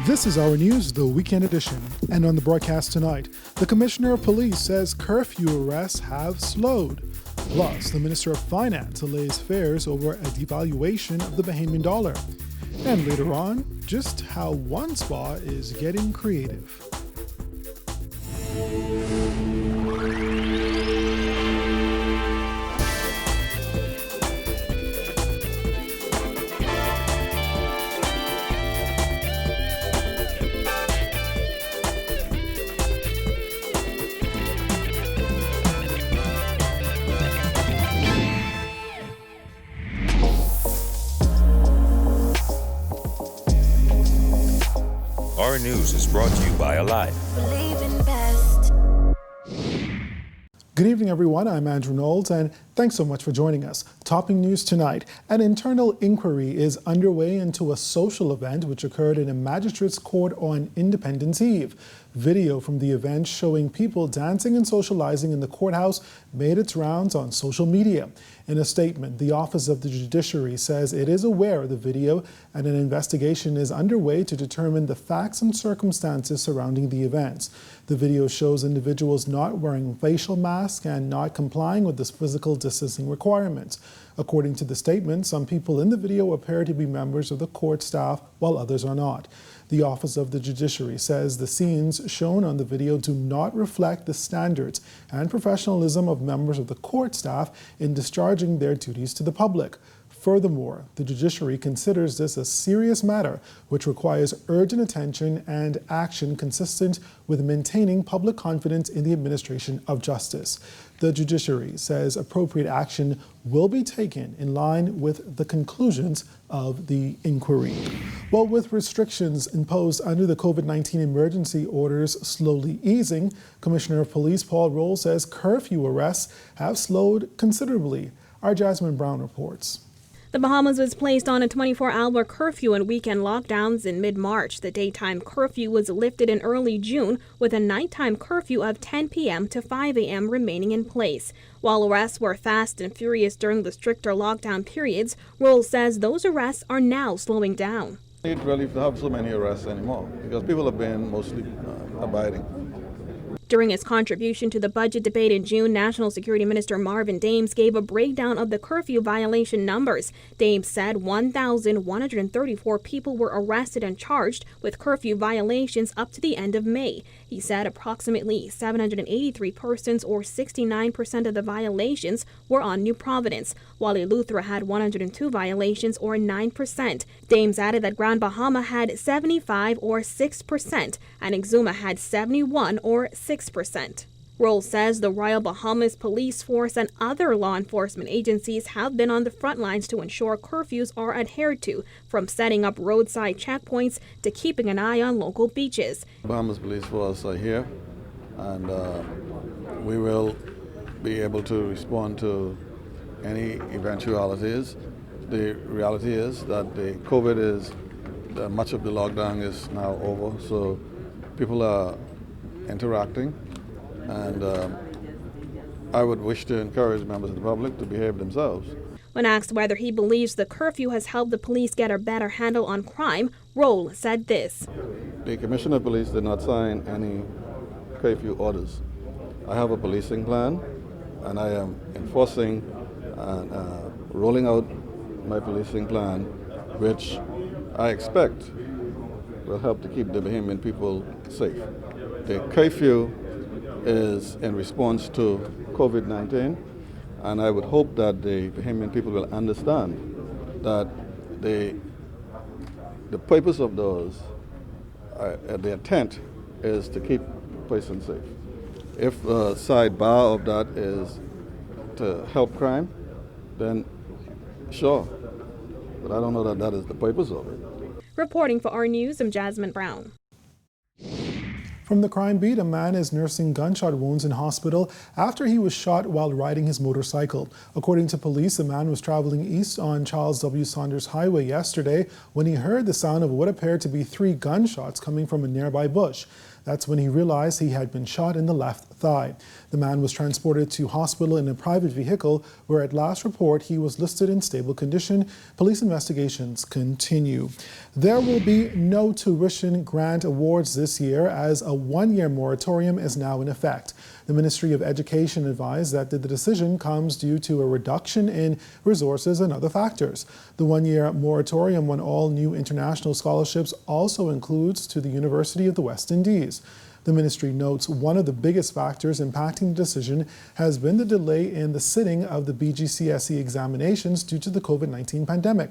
This is our news, the weekend edition. And on the broadcast tonight, the Commissioner of Police says curfew arrests have slowed. Plus, the Minister of Finance allays fares over a devaluation of the Bahamian dollar. And later on, just how one spa is getting creative. Our news is brought to you by Alive. Good evening, everyone. I'm Andrew Knowles, and thanks so much for joining us. Topping news tonight, an internal inquiry is underway into a social event which occurred in a magistrate's court on Independence Eve. Video from the event showing people dancing and socializing in the courthouse made its rounds on social media. In a statement, the Office of the Judiciary says it is aware of the video and an investigation is underway to determine the facts and circumstances surrounding the events. The video shows individuals not wearing facial masks and not complying with the physical distancing requirements. According to the statement, some people in the video appear to be members of the court staff while others are not. The Office of the Judiciary says the scenes shown on the video do not reflect the standards and professionalism of members of the court staff in discharging their duties to the public. Furthermore, the judiciary considers this a serious matter which requires urgent attention and action consistent with maintaining public confidence in the administration of justice. The judiciary says appropriate action will be taken in line with the conclusions of the inquiry. Well, with restrictions imposed under the COVID-19 emergency orders slowly easing, Commissioner of Police Paul ROLLE says curfew arrests have slowed considerably. Our Jasmine Brown reports. The Bahamas was placed on a 24-hour curfew and weekend lockdowns in mid-March. The daytime curfew was lifted in early June, with a nighttime curfew of 10 p.m. to 5 a.m. remaining in place. While arrests were fast and furious during the stricter lockdown periods, ROLLE says those arrests are now slowing down. You don't really have so many arrests anymore because people have been mostly abiding. During his contribution to the budget debate in June, National Security Minister Marvin Dames gave a breakdown of the curfew violation numbers. Dames said 1,134 people were arrested and charged with curfew violations up to the end of May. He said approximately 783 persons, or 69% of the violations, were on New Providence, while Eleuthera had 102 violations, or 9%. Dames added that Grand Bahama had 75, or 6%, and Exuma had 71, or 6%. ROLLE says the Royal Bahamas Police Force and other law enforcement agencies have been on the front lines to ensure curfews are adhered to, from setting up roadside checkpoints to keeping an eye on local beaches. Bahamas Police Force are here, and we will be able to respond to any eventualities. The reality is that the COVID is, much of the lockdown is now over, so people are interacting, and I would wish to encourage members of the public to behave themselves. When asked whether he believes the curfew has helped the police get a better handle on crime, ROLLE said this. The Commissioner of Police did not sign any curfew orders. I have a policing plan, and I am enforcing and rolling out my policing plan, which I expect will help to keep the Bahamian people safe. The curfew is in response to COVID-19, and I would hope that the Bahamian people will understand that the purpose of those, the intent is to keep persons safe. If the sidebar of that is to help crime, then sure, but I don't know that that is the purpose of it. Reporting for our news, I'm Jasmine Brown. From the crime beat, a man is nursing gunshot wounds in hospital after he was shot while riding his motorcycle. According to police, the man was traveling east on Charles W. Saunders Highway yesterday when he heard the sound of what appeared to be 3 gunshots coming from a nearby bush. That's when he realized he had been shot in the left thigh. The man was transported to hospital in a private vehicle where at last report he was listed in stable condition. Police investigations continue. There will be no tuition grant awards this year as a one-year moratorium is now in effect. The Ministry of Education advised that the decision comes due to a reduction in resources and other factors. The one-year moratorium on all new international scholarships also includes to the University of the West Indies. The ministry notes one of the biggest factors impacting the decision has been the delay in the sitting of the BGCSE examinations due to the COVID-19 pandemic.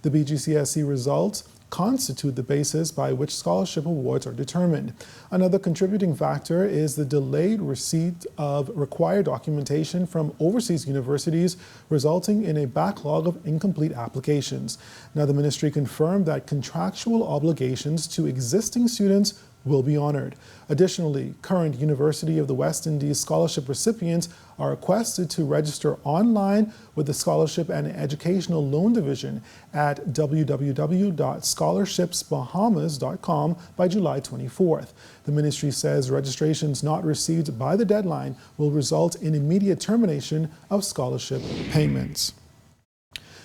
The BGCSE results constitute the basis by which scholarship awards are determined. Another contributing factor is the delayed receipt of required documentation from overseas universities, resulting in a backlog of incomplete applications. Now, the ministry confirmed that contractual obligations to existing students will be honored. Additionally, current University of the West Indies scholarship recipients are requested to register online with the Scholarship and Educational Loan Division at www.scholarshipsbahamas.com by July 24th. The ministry says registrations not received by the deadline will result in immediate termination of scholarship payments.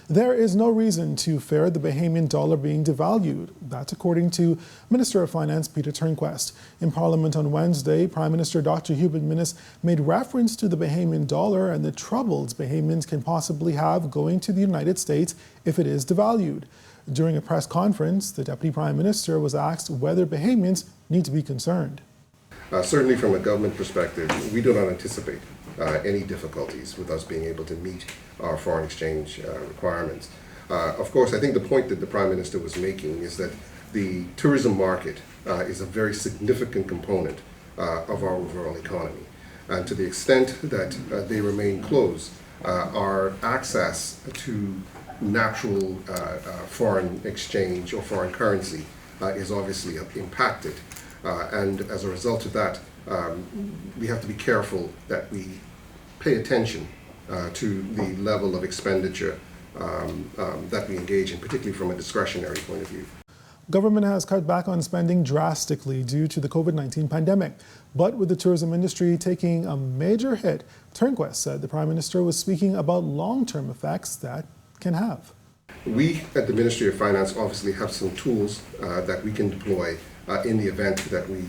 There is no reason to fear the Bahamian dollar being devalued. That's according to Minister of Finance Peter Turnquest. In Parliament on Wednesday, Prime Minister Dr. Hubert Minnis made reference to the Bahamian dollar and the troubles Bahamians can possibly have going to the United States if it is devalued. During a press conference, the Deputy Prime Minister was asked whether Bahamians need to be concerned. Certainly from a government perspective, we do not anticipate any difficulties with us being able to meet our foreign exchange requirements. Of course, I think the point that the Prime Minister was making is that the tourism market is a very significant component of our overall economy. And to the extent that they remain closed, our access to natural foreign exchange or foreign currency is obviously impacted. And as a result of that, we have to be careful that we pay attention to the level of expenditure that we engage in, particularly from a discretionary point of view. Government has cut back on spending drastically due to the COVID-19 pandemic. But with the tourism industry taking a major hit, TURNQUEST said the Prime Minister was speaking about long-term effects that can have. We at the Ministry of Finance obviously have some tools that we can deploy in the event that we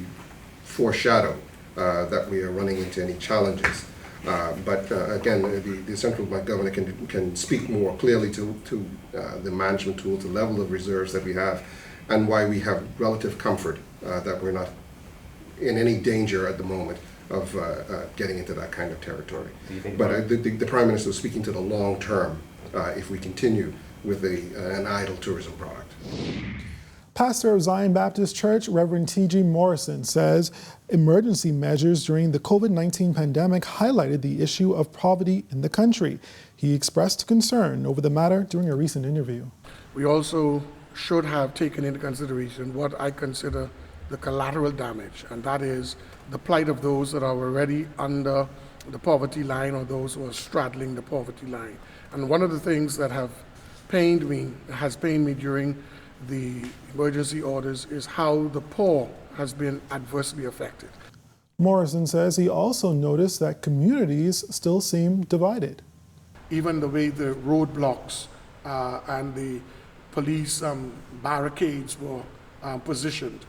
foreshadow that we are running into any challenges. But again, the central bank governor can speak more clearly to the management tools, the level of reserves that we have, and why we have relative comfort that we're not in any danger at the moment of getting into that kind of territory. But the Prime Minister was speaking to the long term if we continue with an idle tourism product. Pastor of Zion Baptist Church, Reverend T.G. Morrison, says emergency measures during the COVID-19 pandemic highlighted the issue of poverty in the country. He expressed concern over the matter during a recent interview. We also should have taken into consideration what I consider the collateral damage, and that is the plight of those that are already under the poverty line or those who are straddling the poverty line. And one of the things that has pained me during the emergency orders is how the poor has been adversely affected. Morrison says he also noticed that communities still seem divided. Even the way the roadblocks and the police barricades were positioned.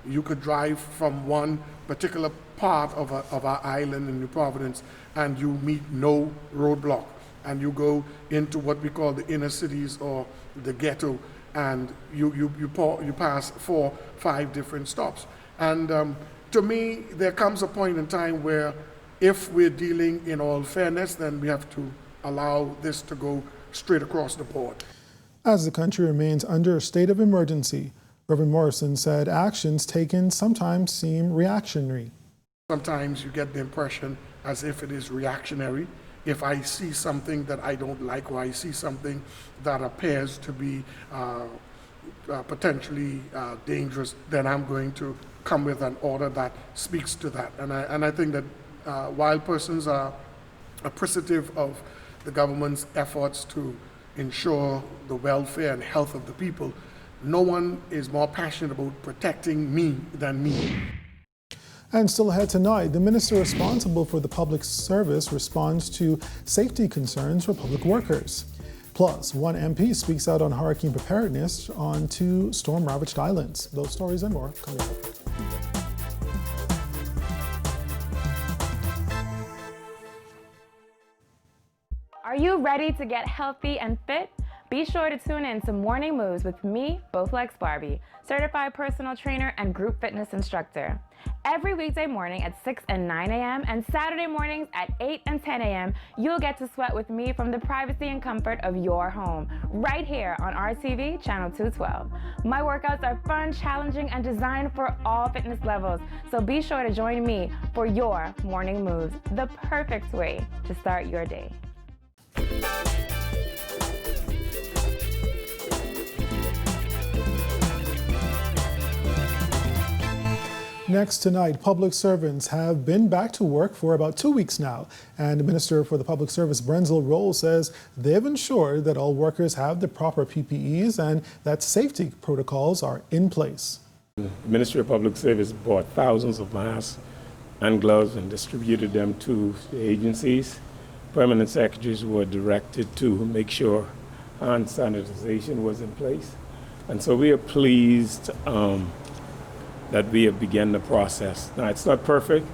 You could drive from one particular part of our island in New Providence and you meet no roadblock. And you go into what we call the inner cities or the ghetto, and you pass 4-5 different stops. And to me, there comes a point in time where if we're dealing in all fairness, then we have to allow this to go straight across the board. As the country remains under a state of emergency, Reverend Morrison said actions taken sometimes seem reactionary. Sometimes you get the impression as if it is reactionary. If I see something that I don't like, or I see something that appears to be potentially dangerous, then I'm going to come with an order that speaks to that. And I think that while persons are appreciative of the government's efforts to ensure the welfare and health of the people, no one is more passionate about protecting me than me. And still ahead tonight, the minister responsible for the public service responds to safety concerns for public workers. Plus, one MP speaks out on hurricane preparedness on 2 storm-ravaged islands. Those stories and more coming up. Are you ready to get healthy and fit? Be sure to tune in to Morning Moves with me, Bowflex Barbie, certified personal trainer and group fitness instructor. Every weekday morning at 6 and 9 a.m. and Saturday mornings at 8 and 10 a.m., you'll get to sweat with me from the privacy and comfort of your home, right here on RTV Channel 212. My workouts are fun, challenging, and designed for all fitness levels, so be sure to join me for your Morning Moves, the perfect way to start your day. Next tonight, public servants have been back to work for about 2 weeks now, and the Minister for the Public Service, ROLLE, says they've ensured that all workers have the proper PPEs and that safety protocols are in place. The Ministry of Public Service bought thousands of masks and gloves and distributed them to the agencies. Permanent secretaries were directed to make sure hand sanitization was in place. And so we are pleased that we have begun the process. Now, it's not perfect,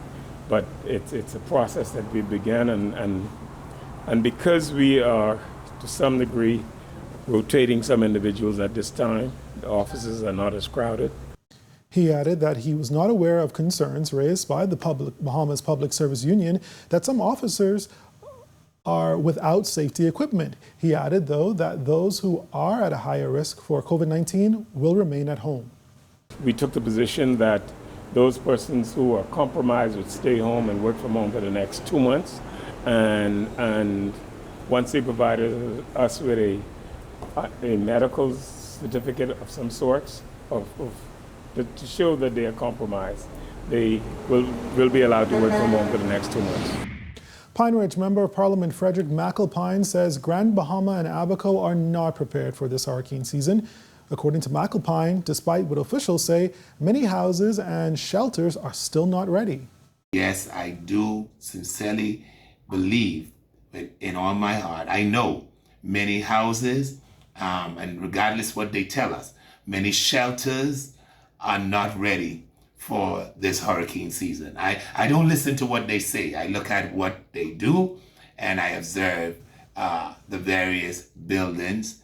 but it's a process that we began, and because we are, to some degree, rotating some individuals at this time, the offices are not as crowded. He added that he was not aware of concerns raised by the Bahamas Public Service Union that some officers are without safety equipment. He added, though, that those who are at a higher risk for COVID-19 will remain at home. We took the position that those persons who are compromised would stay home and work from home for the next 2 months. And once they provided us with a medical certificate of some sorts to show that they are compromised, they will be allowed to work from home for the next 2 months. Pine Ridge Member of Parliament Frederick McAlpine says Grand Bahama and Abaco are not prepared for this hurricane season. According to McAlpine, despite what officials say, many houses and shelters are still not ready. Yes, I do sincerely believe in all my heart. I know many houses, and regardless what they tell us, many shelters are not ready for this hurricane season. I don't listen to what they say. I look at what they do, and I observe the various buildings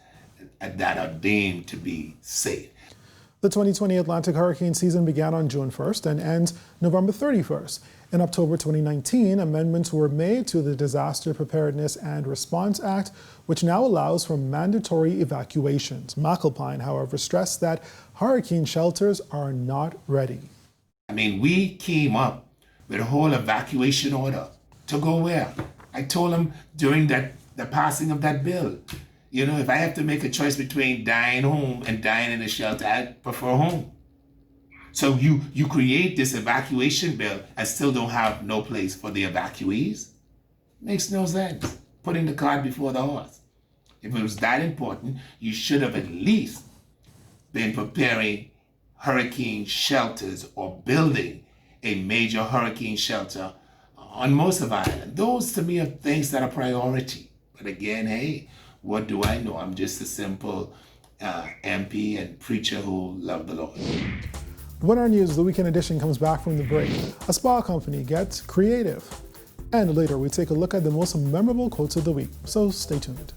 that are deemed to be safe. The 2020 Atlantic hurricane season began on June 1st and ends November 31st. In October 2019, amendments were made to the Disaster Preparedness and Response Act, which now allows for mandatory evacuations. McAlpine, however, stressed that hurricane shelters are not ready. I mean, we came up with a whole evacuation order to go where? I told them during the passing of that bill, you know, if I have to make a choice between dying home and dying in a shelter, I'd prefer home. So you create this evacuation bill and still don't have no place for the evacuees? Makes no sense. Putting the cart before the horse. If it was that important, you should have at least been preparing hurricane shelters or building a major hurricane shelter on most of our island. Those to me are things that are priority. But again, hey, what do I know? I'm just a simple MP and preacher who love the Lord. When our news, the weekend edition, comes back from the break, a spa company gets creative. And later we take a look at the most memorable quotes of the week. So stay tuned.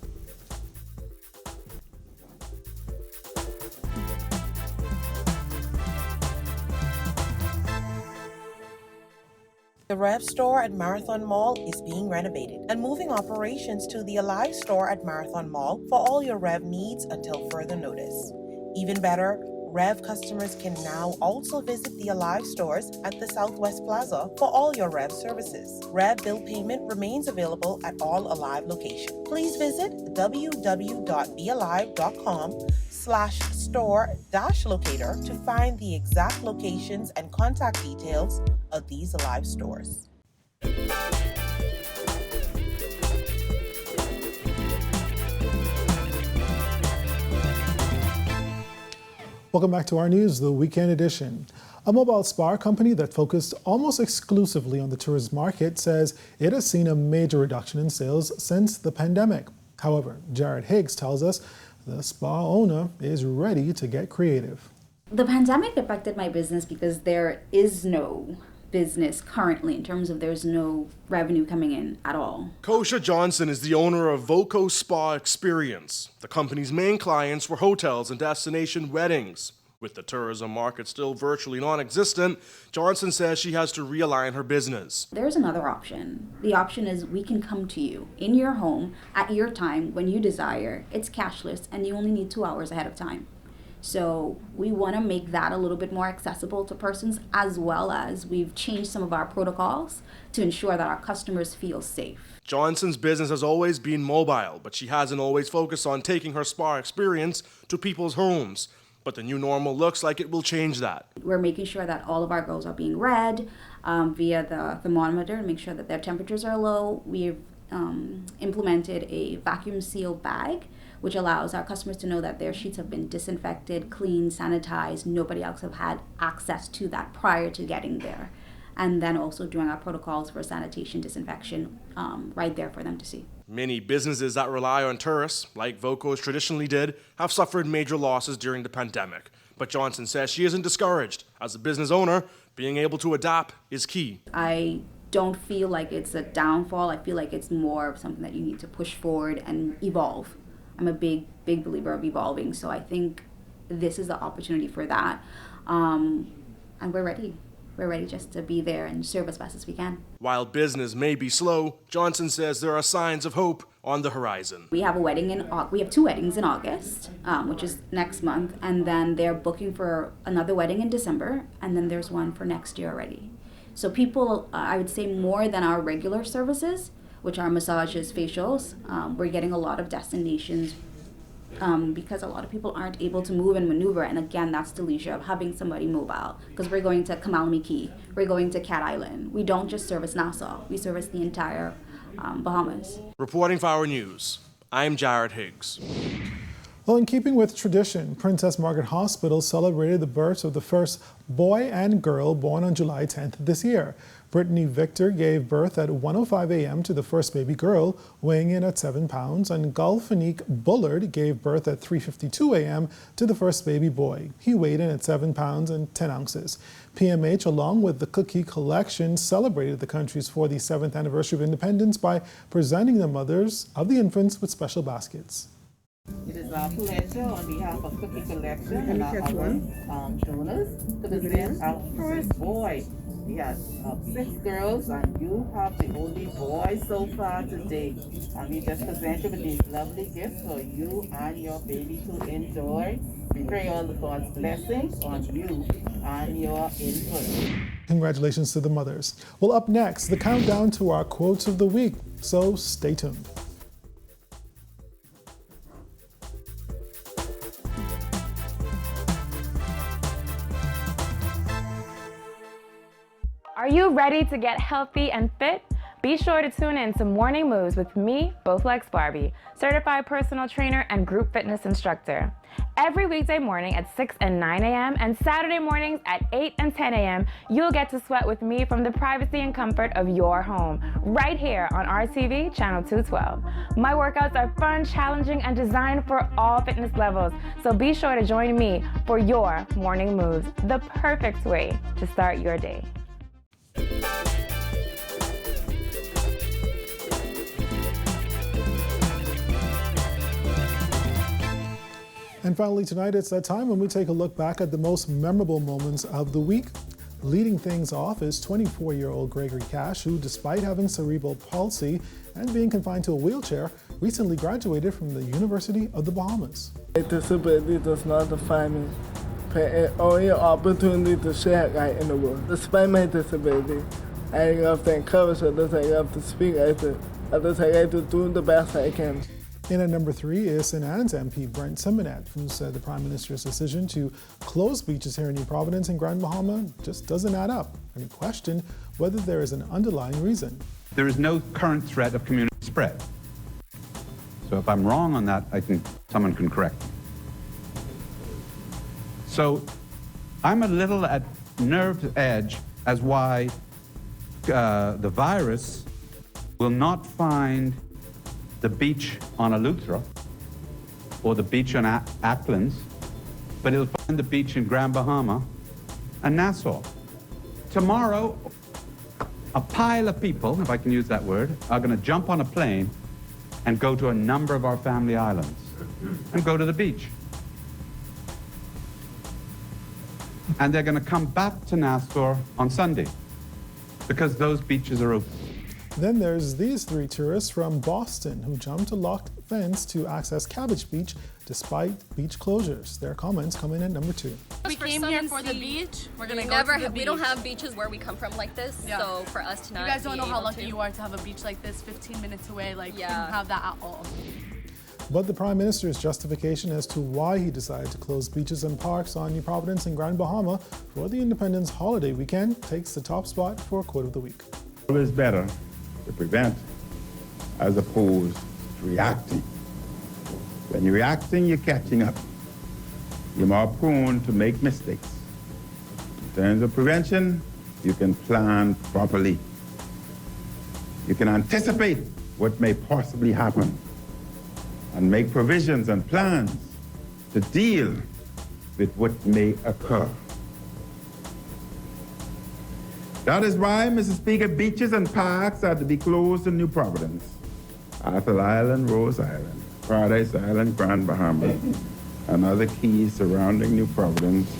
The Rev store at Marathon Mall is being renovated and moving operations to the Alive store at Marathon Mall for all your Rev needs until further notice. Even better, Rev customers can now also visit the Alive stores at the Southwest Plaza for all your Rev services. Rev bill payment remains available at all Alive locations. Please visit www.bealive.com/store-locator to find the exact locations and contact details of these Alive stores. Welcome back to our news, the weekend edition. A mobile spa company that focused almost exclusively on the tourist market says it has seen a major reduction in sales since the pandemic. However, Jared Higgs tells us the spa owner is ready to get creative. The pandemic affected my business because there is no business currently in terms of there's no revenue coming in at all. KOSHA Johnson is the owner of VOKO'S Spa Experience. The company's main clients were hotels and destination weddings. With the tourism market still virtually non-existent, Johnson says she has to realign her business. There's another option. The option is we can come to you in your home at your time when you desire. It's cashless and you only need 2 hours ahead of time. So we want to make that a little bit more accessible to persons, as well as we've changed some of our protocols to ensure that our customers feel safe. Johnson's business has always been mobile, but she hasn't always focused on taking her spa experience to people's homes. But the new normal looks like it will change that. We're making sure that all of our girls are being read via the thermometer to make sure that their temperatures are low. We've implemented a vacuum seal bag, which allows our customers to know that their sheets have been disinfected, cleaned, sanitized. Nobody else have had access to that prior to getting there. And then also doing our protocols for sanitation, disinfection, right there for them to see. Many businesses that rely on tourists, like VOKO'S traditionally did, have suffered major losses during the pandemic. But Johnson says she isn't discouraged. As a business owner, being able to adapt is key. I don't feel like it's a downfall. I feel like it's more of something that you need to push forward and evolve. I'm a big believer of evolving, so I think this is the opportunity for that. And we're ready. We're ready just to be there and serve as best as we can. While business may be slow, Johnson says there are signs of hope on the horizon. We have we have 2 weddings in August, which is next month, and then they're booking for another wedding in December, and then there's one for next year already. So people, I would say more than our regular services, which are massages, facials, we're getting a lot of destinations because a lot of people aren't able to move and maneuver, and again, that's the leisure of having somebody mobile, because we're going to Kamalmi Key, we're going to Cat Island. We don't just service Nassau, we service the entire Bahamas. Reporting for Our News, I'm Jared Higgs. Well, in keeping with tradition, Princess Margaret Hospital celebrated the birth of the first boy and girl born on July 10th this year. Brittany Victor gave birth at 1:05 a.m. to the first baby girl, weighing in at 7 pounds, and GULFANIQUE Bullard gave birth at 3:52 a.m. to the first baby boy. He weighed in at 7 pounds and 10 ounces. PMH, along with the Cookie Collection, celebrated the country's 47th anniversary of independence by presenting the mothers of the infants with special baskets. It is our pleasure on behalf of Cookie Collection and our other donors to present our first boy. We have 6 girls and you have the only boy so far today. And we just present you with these lovely gifts for you and your baby to enjoy. We pray all of God's blessings on you and your infant. Congratulations to the mothers. Well, up next, the countdown to our quotes of the week, so stay tuned. Are you ready to get healthy and fit? Be sure to tune in to Morning Moves with me, Bowflex Barbie, certified personal trainer and group fitness instructor. Every weekday morning at 6 and 9 a.m. and Saturday mornings at 8 and 10 a.m., you'll get to sweat with me from the privacy and comfort of your home, right here on RTV Channel 212. My workouts are fun, challenging, and designed for all fitness levels, so be sure to join me for your Morning Moves, the perfect way to start your day. And finally tonight, it's that time when we take a look back at the most memorable moments of the week. Leading things off is 24-year-old Gregory Cash, who, despite having cerebral palsy and being confined to a wheelchair, recently graduated from the University of the Bahamas. Disability does not define me, but only an opportunity to share light in the world. Despite my disability, I love to encourage others, I love to speak others, I like to do the best I can. In at number 3 is St. Anne's MP Brent Simonet, who said the Prime Minister's decision to close beaches here in New Providence and Grand Bahama just doesn't add up, and he questioned whether there is an underlying reason. There is no current threat of community spread. So if I'm wrong on that, someone can correct me. So I'm a little at nerve's edge as why the virus will not find the beach on Eleuthera or the beach on Acklands, but it'll find the beach in Grand Bahama and Nassau. Tomorrow, a pile of people, if I can use that word, are going to jump on a plane and go to a number of our family islands and go to the beach. And they're going to come back to Nassau on Sunday because those beaches are open. Then there's these 3 tourists from Boston who jumped a locked fence to access Cabbage Beach despite beach closures. Their comments come in at number 2. We came here for the beach. We're gonna go to the beach. We don't have beaches where we come from like this, so for us to not, you guys don't know how lucky you are to have a beach like this 15 minutes away. Like, you don't have that at all. But the Prime Minister's justification as to why he decided to close beaches and parks on New Providence and Grand Bahama for the Independence holiday weekend takes the top spot for Quote of the Week. Always better to prevent as opposed to reacting. When you're reacting, you're catching up. You're more prone to make mistakes. In terms of prevention, you can plan properly. You can anticipate what may possibly happen and make provisions and plans to deal with what may occur. That is why, Mr. Speaker, beaches and parks are to be closed in New Providence, Arthur Island, Rose Island, Paradise Island, Grand Bahama, and other keys surrounding New Providence